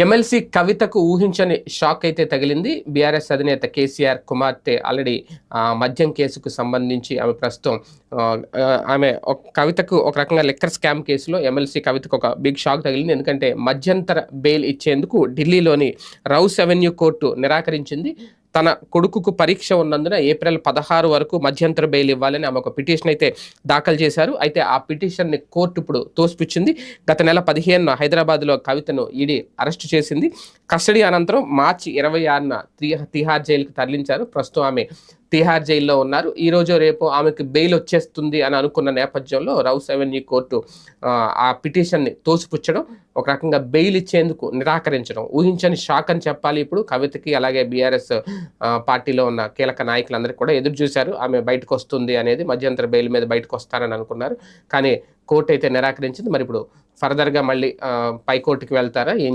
MLC కవితకు ఊహించని shock అయితే తగిలింది. బీఆర్ఎస్ అధినేత కేసీఆర్ కుమార్తె ఆల్రెడీ మద్యం కేసుకు సంబంధించి ఆమె ప్రస్తుతం ఆమె కవితకు ఒక రకంగా లిక్కర్ స్కామ్ కేసులో ఎమ్మెల్సీ కవితకు ఒక బిగ్ షాక్ తగిలింది. ఎందుకంటే మధ్యంతర బెయిల్ ఇచ్చేందుకు ఢిల్లీలోని రౌస్ అవెన్యూ కోర్టు నిరాకరించింది. తన కొడుకుకు పరీక్ష ఉన్నందున ఏప్రిల్ 16 వరకు మధ్యంతర బెయిల్ ఇవ్వాలని ఆమె ఒక పిటిషన్ అయితే దాఖలు చేశారు. అయితే ఆ పిటిషన్ని కోర్టు ఇప్పుడు తోసిపుచ్చింది. గత నెల 15న హైదరాబాద్లో కవితను ఈడీ అరెస్టు చేసింది. కస్టడీ అనంతరం మార్చి 26న తిహార్ జైలుకు తరలించారు. ప్రస్తుతం ఆమె తిహార్ జైల్లో ఉన్నారు. ఈ రోజు రేపు ఆమెకు బెయిల్ వచ్చేస్తుంది అని అనుకున్న నేపథ్యంలో రౌస్ అవెన్యూ కోర్టు ఆ పిటిషన్ని తోసిపుచ్చడం, ఒక రకంగా బెయిల్ ఇచ్చేందుకు నిరాకరించడం ఊహించని షాక్ అని చెప్పాలి. ఇప్పుడు కవితకి అలాగే బీఆర్ఎస్ పార్టీలో ఉన్న కీలక నాయకులందరికీ కూడా ఎదురు చూశారు. ఆమె బయటకు వస్తుంది అనేది, మధ్యంతర బెయిల్ మీద బయటకు వస్తారని అనుకున్నారు. కానీ కోర్టు అయితే నిరాకరించింది. మరి ఇప్పుడు ఫర్దర్గా మళ్ళీ పై కోర్టుకి వెళ్తారా? ఏం